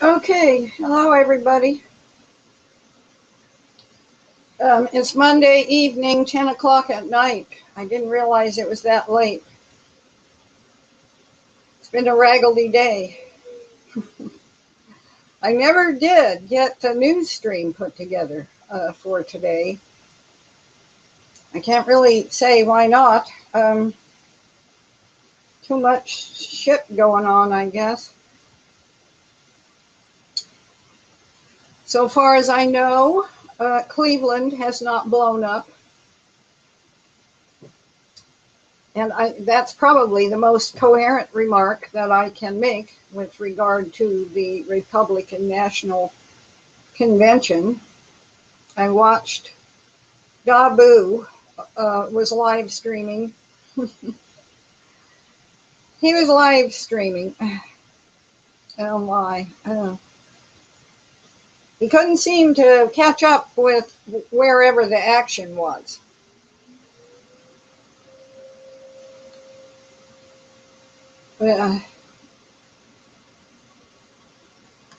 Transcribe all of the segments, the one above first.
Okay, hello everybody. It's Monday evening, 10 o'clock at night. I didn't realize it was that late. It's been a raggedy day. I never did get the news stream put together for today. I can't really say why not. Too much shit going on, I guess. So far as I know, Cleveland has not blown up. And that's probably the most coherent remark that I can make with regard to the Republican National Convention. I watched Dabu was live streaming. He was live streaming. Oh my. He couldn't seem to catch up with wherever the action was.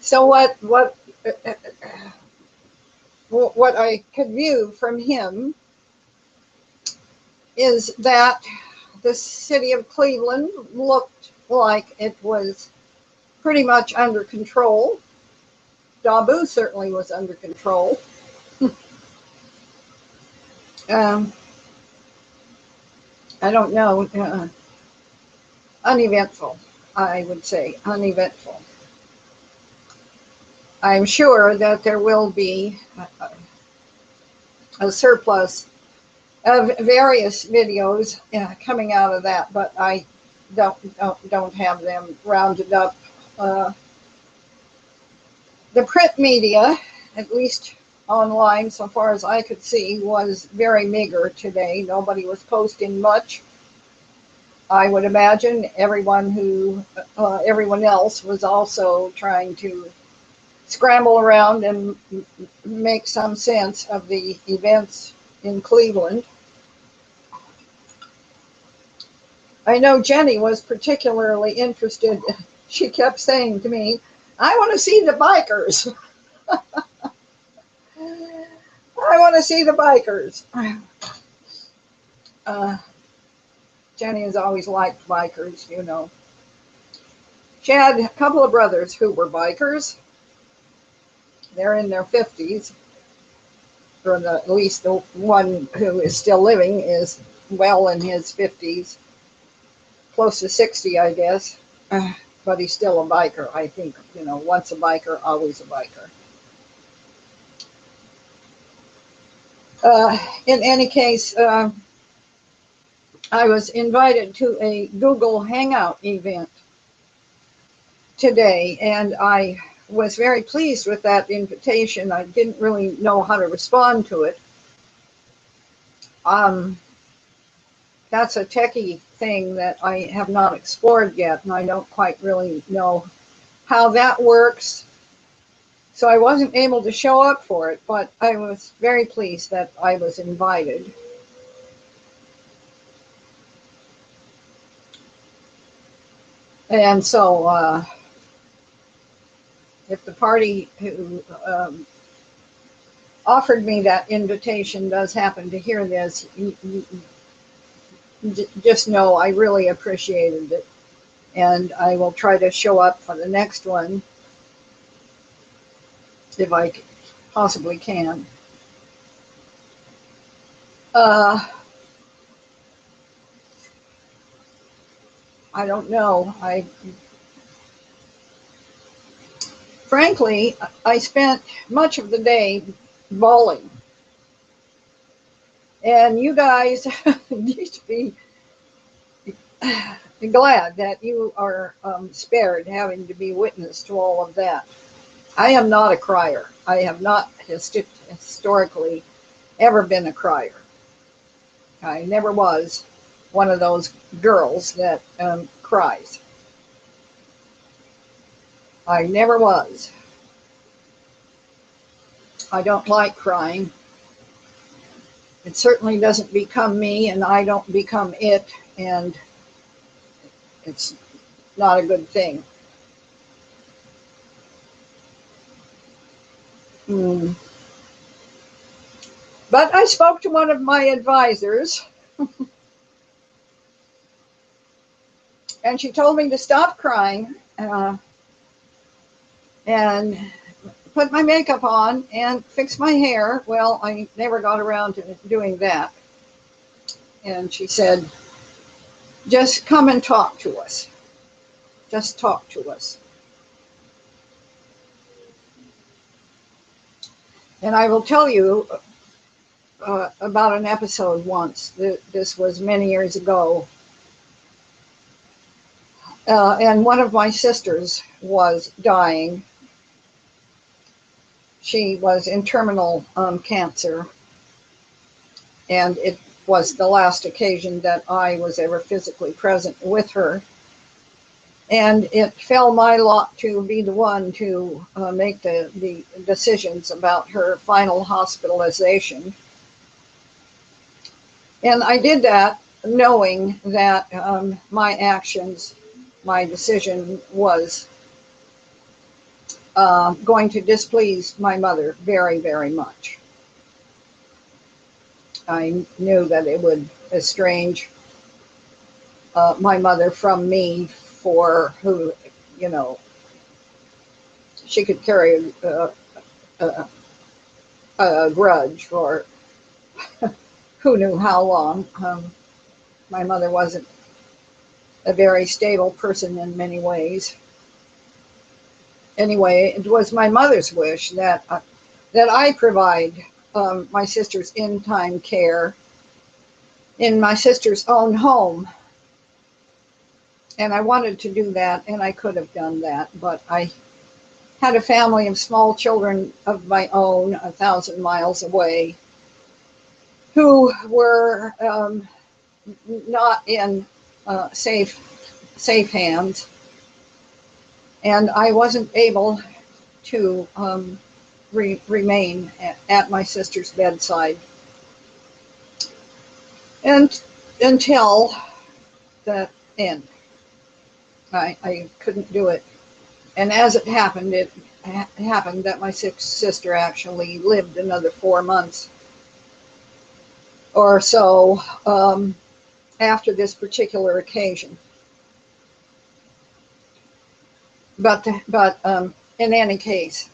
So what I could view from him is that the city of Cleveland looked like it was pretty much under control. Dabu certainly was under control. I don't know. Uneventful, I would say, uneventful. I'm sure that there will be a surplus of various videos coming out of that, but I don't have them rounded up. The print media, at least online, so far as I could see, was very meager today. Nobody was posting much. I would imagine everyone else was also trying to scramble around and make some sense of the events in Cleveland. I know Jenny was particularly interested. She kept saying to me, I want to see the bikers. I want to see the bikers. Jenny has always liked bikers, you know. She had a couple of brothers who were bikers. They're in their 50s. Or at least the one who is still living is well in his 50s. Close to 60, I guess. But he's still a biker, I think. You know, once a biker, always a biker. In any case, I was invited to a Google Hangout event today, and I was very pleased with that invitation. I didn't really know how to respond to it. That's a techie thing that I have not explored yet, and I don't quite really know how that works. So I wasn't able to show up for it, but I was very pleased that I was invited. And so if the party who offered me that invitation does happen to hear this, just know I really appreciated it. And I will try to show up for the next one if I possibly can. I don't know. Frankly, I spent much of the day bowling. And you guys need to be glad that you are spared having to be witness to all of that. I am not a crier. I have not historically ever been a crier. I never was one of those girls that cries. I never was. I don't like crying. It certainly doesn't become me, and I don't become it, and it's not a good thing. Mm. But I spoke to one of my advisors, and she told me to stop crying and put my makeup on and fix my hair. Well, I never got around to doing that. And she said, just come and talk to us. Just talk to us. And I will tell you about an episode once. This was many years ago. And one of my sisters was dying. She was in terminal cancer. And it was the last occasion that I was ever physically present with her. And it fell my lot to be the one to make the decisions about her final hospitalization. And I did that knowing that my actions, my decision was going to displease my mother very, very much. I knew that it would estrange my mother from me, for who, you know, she could carry a grudge for who knew how long. My mother wasn't a very stable person in many ways. Anyway, it was my mother's wish that I provide my sister's in-time care in my sister's own home. And I wanted to do that, and I could have done that, but I had a family of small children of my own 1,000 miles away who were not in safe hands, and I wasn't able to remain at my sister's bedside and until the end. I couldn't do it. And as it happened that my sister actually lived another 4 months or so after this particular occasion. But in any case,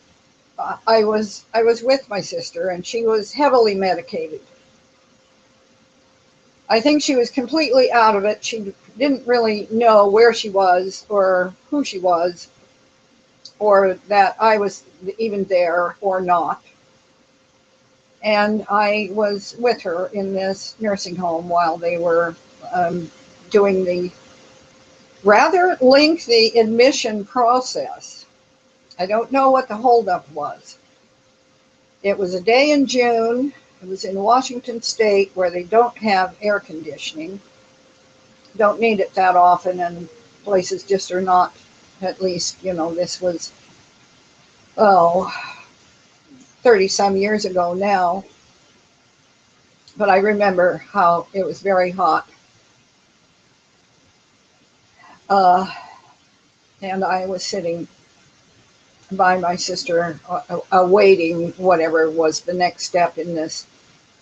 I was with my sister, and she was heavily medicated. I think she was completely out of it. She didn't really know where she was or who she was, or that I was even there or not. And I was with her in this nursing home while they were doing the rather lengthy admission process. I don't know what the holdup was. It was a day in June. It was in Washington State, where they don't have air conditioning. Don't need it that often, and places just are not, at least, you know, this was, 30 some years ago now. But I remember how it was very hot. And I was sitting by my sister, awaiting whatever was the next step in this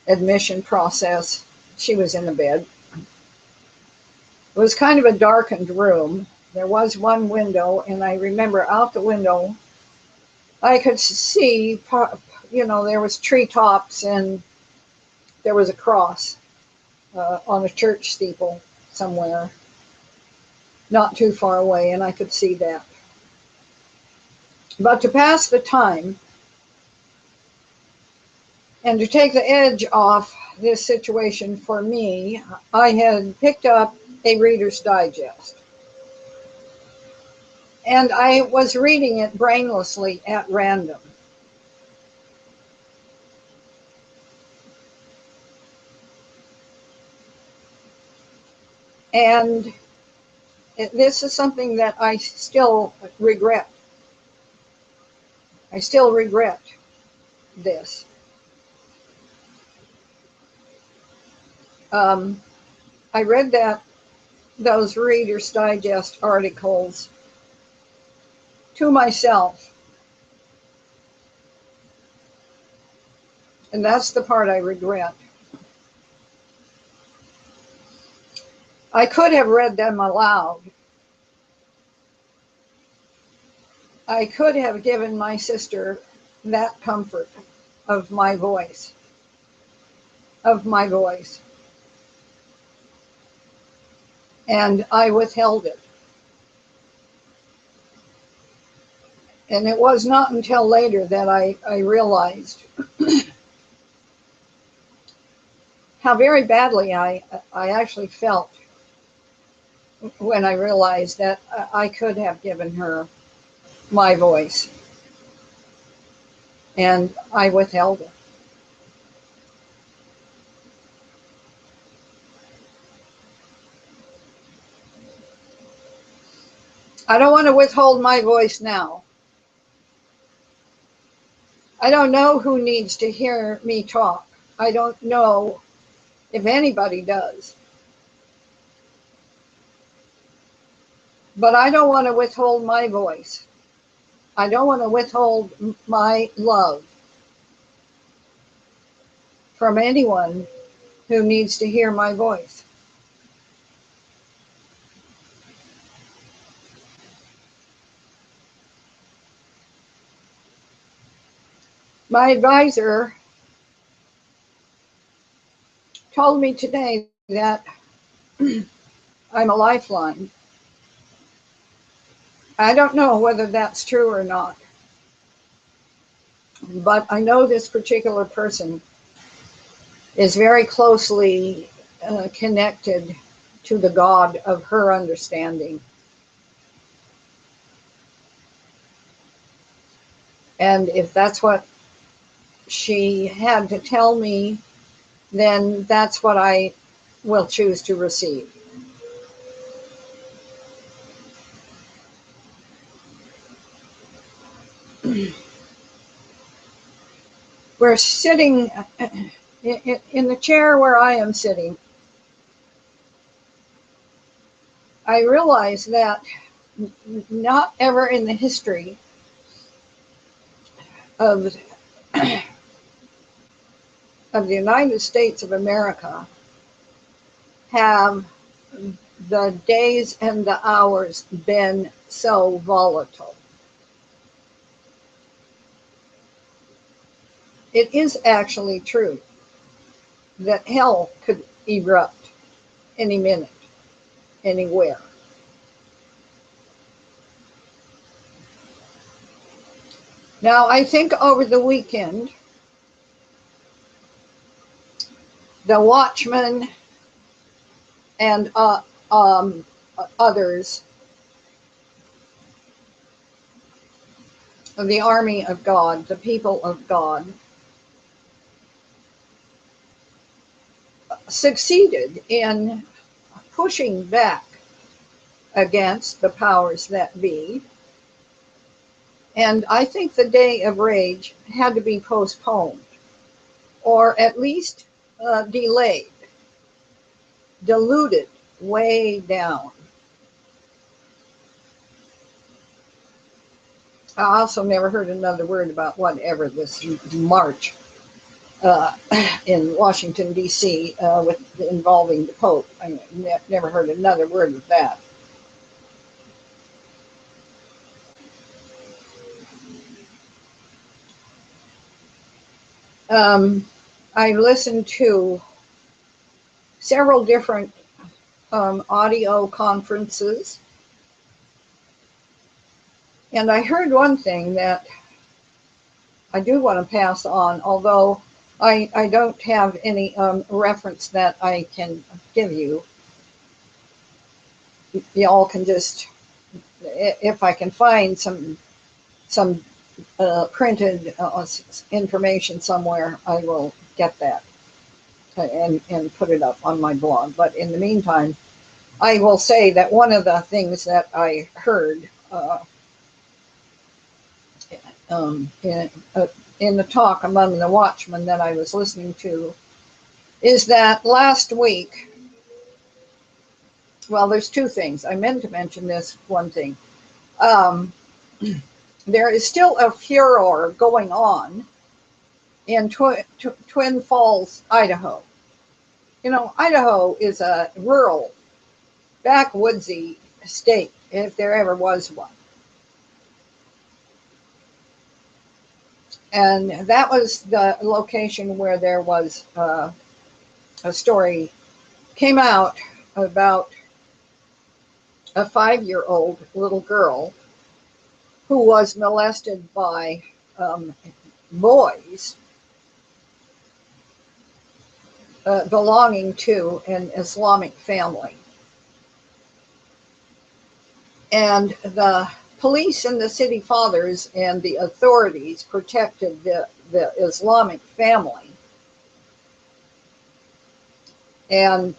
admission process. She was in the bed. It was kind of a darkened room. There was one window, and I remember out the window I could see, you know, there was treetops, and there was a cross on a church steeple somewhere not too far away, and I could see that. But to pass the time and to take the edge off this situation for me, I had picked up a Reader's Digest. And I was reading it brainlessly at random. And this is something that I still regret. I still regret this. I read those Reader's Digest articles to myself And that's the part I regret. I could have read them aloud. I could have given my sister that comfort of my voice, And I withheld it. And it was not until later that I realized how very badly I actually felt when I realized that I could have given her my voice, and I withheld it. I don't want to withhold my voice now. I don't know who needs to hear me talk. I don't know if anybody does. But I don't want to withhold my voice. I don't want to withhold my love from anyone who needs to hear my voice. My advisor told me today that I'm a lifeline. I don't know whether that's true or not, but I know this particular person is very closely connected to the God of her understanding. And if that's what she had to tell me, then that's what I will choose to receive. We're sitting in the chair where I am sitting. I realize that not ever in the history of the United States of America have the days and the hours been so volatile. It is actually true that hell could erupt any minute, anywhere. Now, I think over the weekend, the watchmen and others of the army of God, the people of God, succeeded in pushing back against the powers that be. And I think the day of rage had to be postponed, or at least delayed, diluted way down. I also never heard another word about whatever this march in Washington, D.C. Involving the Pope. I never heard another word of that. I listened to several different audio conferences, and I heard one thing that I do want to pass on, although I don't have any reference that I can give you. Y'all can just, if I can find some printed information somewhere, I will get that and put it up on my blog. But in the meantime, I will say that one of the things that I heard in the talk among the watchmen that I was listening to is that last week, well, there's two things. I meant to mention this one thing. There is still a furor going on in Twin Falls, Idaho. You know, Idaho is a rural, backwoodsy state, if there ever was one. And that was the location where there was a story came out about a 5-year-old little girl who was molested by boys belonging to an Islamic family. And the police and the city fathers and the authorities protected the Islamic family. And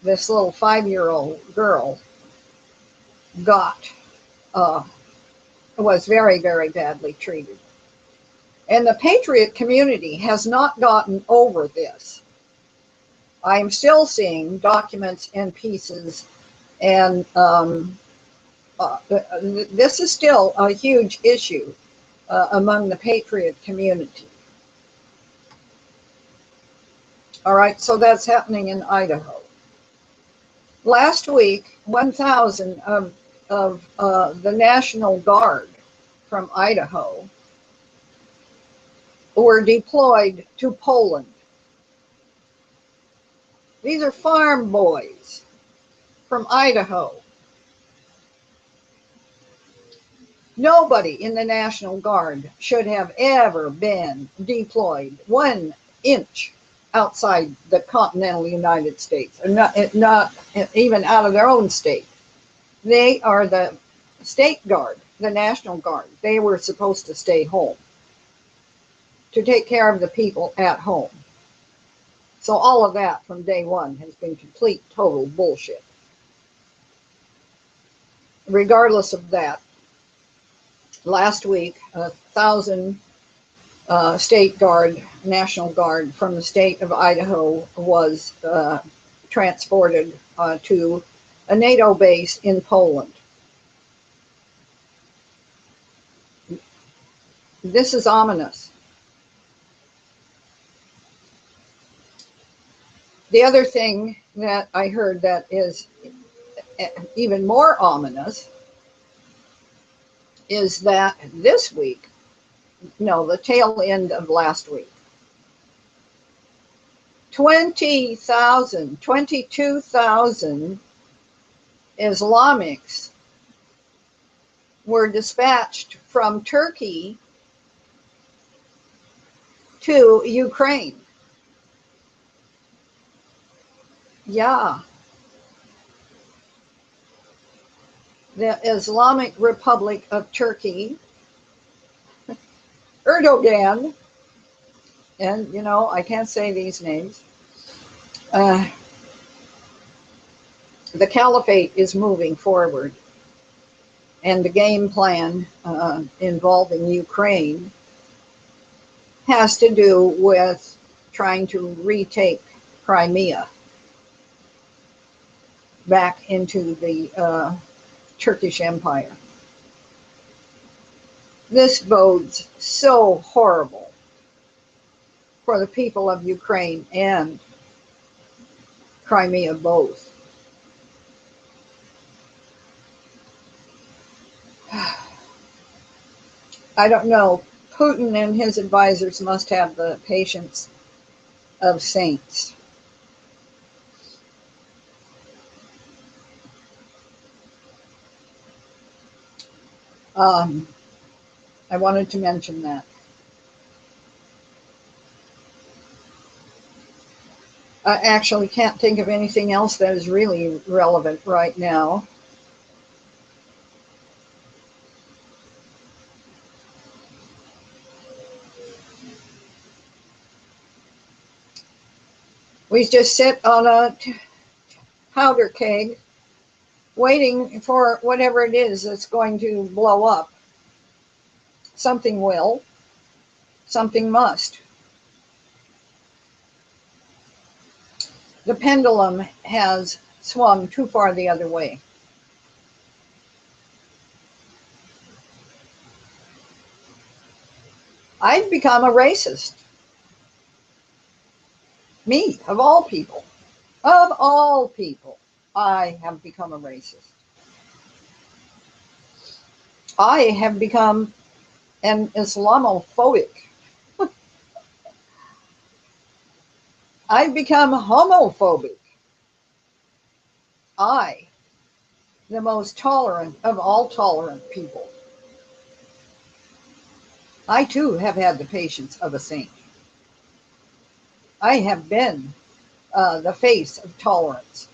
this little 5-year-old girl was very, very badly treated. And the patriot community has not gotten over this. I am still seeing documents and pieces, and this is still a huge issue among the patriot community. All right, so that's happening in Idaho. Last week, 1,000 of the National Guard from Idaho were deployed to Poland. These are farm boys from Idaho. Nobody in the National Guard should have ever been deployed 1 inch outside the continental United States, or not even out of their own state. They are the state guard, the National Guard. They were supposed to stay home to take care of the people at home. So all of that from day one has been complete, total bullshit. Regardless of that, last week, 1,000 state guard, National Guard from the state of Idaho was transported to a NATO base in Poland. This is ominous. The other thing that I heard that is even more ominous is that this week, no, the tail end of last week, 22,000 Islamics were dispatched from Turkey to Ukraine. Yeah. The Islamic Republic of Turkey, Erdogan, and you know, I can't say these names. The caliphate is moving forward, and the game plan involving Ukraine has to do with trying to retake Crimea back into the Turkish Empire. This bodes so horrible for the people of Ukraine and Crimea both. I don't know. Putin and his advisors must have the patience of saints. I wanted to mention that. I actually can't think of anything else that is really relevant right now. We just sit on a powder keg waiting for whatever it is that's going to blow up. Something will, something must. The pendulum has swung too far the other way. I've become a racist. Me, of all people, I have become a racist. I have become an Islamophobic. I've become homophobic. I, the most tolerant of all tolerant people. I too have had the patience of a saint. I have been the face of tolerance.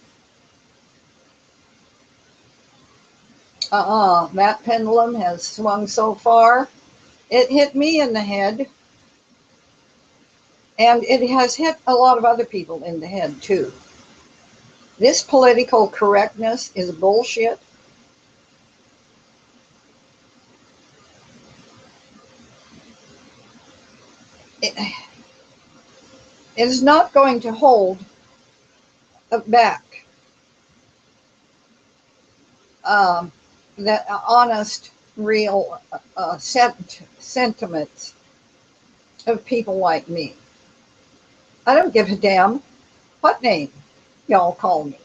That pendulum has swung so far. It hit me in the head, and it has hit a lot of other people in the head too. This political correctness is bullshit. It is not going to hold back the honest, real sentiments of people like me. I don't give a damn what name y'all call me.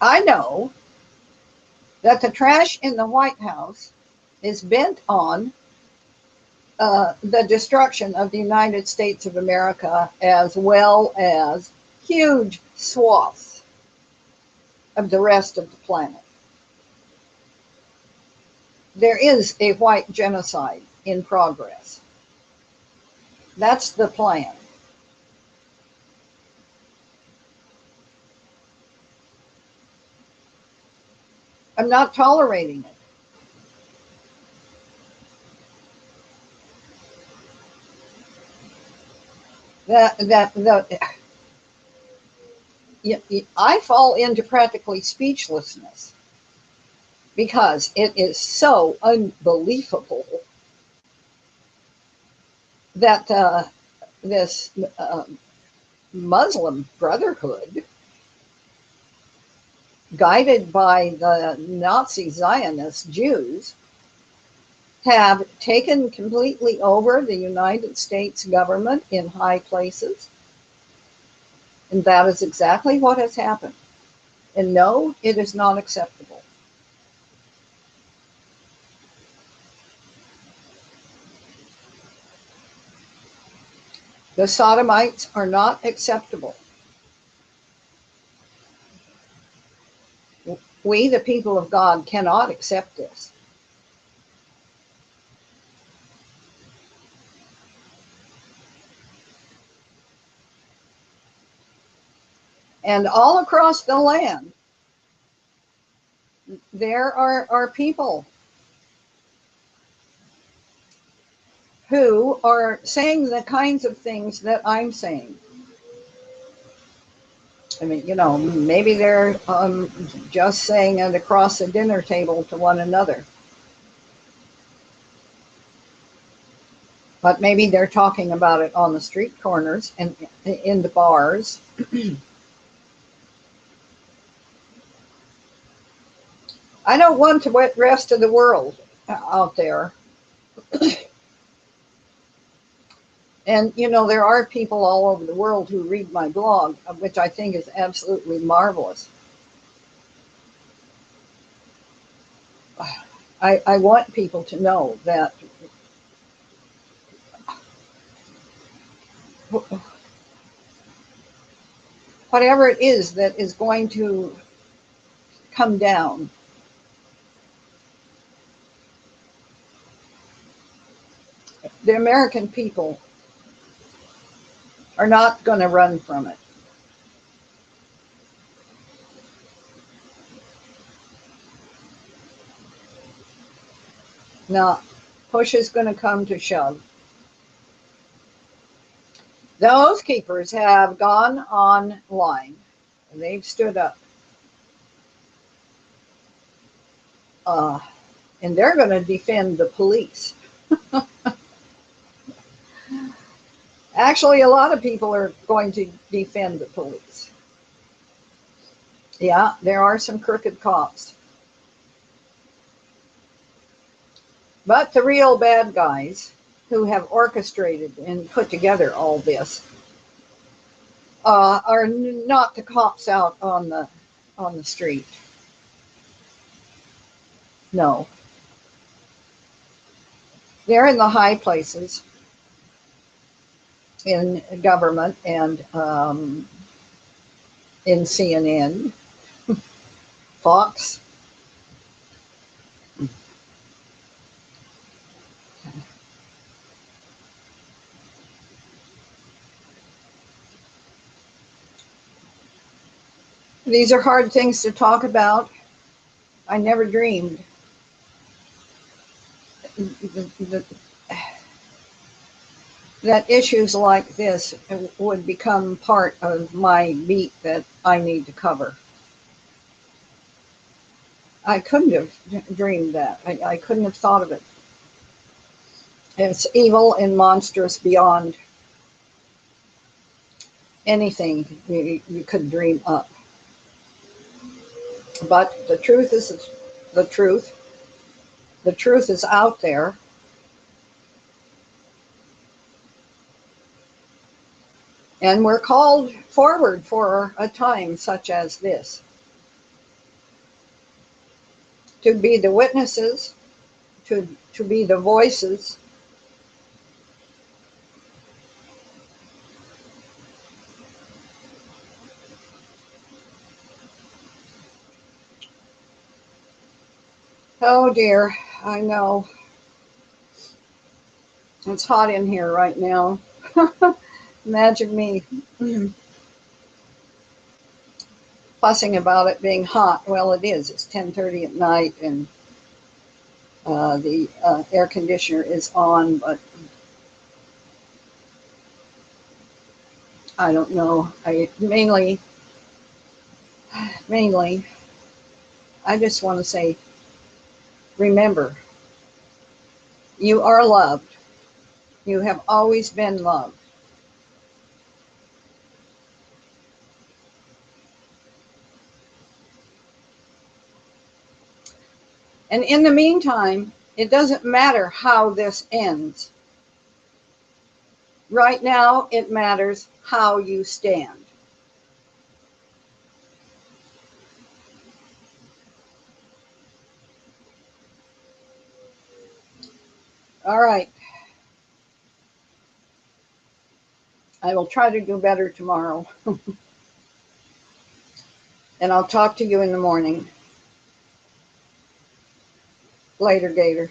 I know that the trash in the White House is bent on the destruction of the United States of America, as well as huge swaths of the rest of the planet. There is a white genocide in progress. That's the plan. I'm not tolerating it. I fall into practically speechlessness because it is so unbelievable that this Muslim Brotherhood, guided by the Nazi Zionist Jews, have taken completely over the United States government in high places. And that is exactly what has happened. And no, it is not acceptable. The sodomites are not acceptable. We, the people of God, cannot accept this. And all across the land, there are people who are saying the kinds of things that I'm saying. I mean, maybe they're just saying it across the dinner table to one another. But maybe they're talking about it on the street corners and in the bars. I don't want the rest of the world out there. And, there are people all over the world who read my blog, which I think is absolutely marvelous. I want people to know that whatever it is that is going to come down, the American people are not going to run from it. Now, push is going to come to shove. The Oath Keepers have gone online. They've stood up. And they're going to defend the police. Actually, a lot of people are going to defend the police. Yeah, there are some crooked cops. But the real bad guys who have orchestrated and put together all this are not the cops out on the street. No, they're in the high places in government and in CNN, Fox. These are hard things to talk about. I never dreamed that issues like this would become part of my beat that I need to cover. I couldn't have dreamed that. I couldn't have thought of it. It's evil and monstrous beyond anything you could dream up. But the truth is the truth. The truth is out there. And we're called forward for a time such as this to be the witnesses, to be the voices. Oh dear, I know. It's hot in here right now. Imagine me fussing about it being hot. Well, it is. It's 10:30 at night, and the air conditioner is on, but I don't know. I mainly, I just want to say, remember, you are loved. You have always been loved. And in the meantime, it doesn't matter how this ends. Right now, it matters how you stand. All right. I will try to do better tomorrow. And I'll talk to you in the morning. Later, Gator.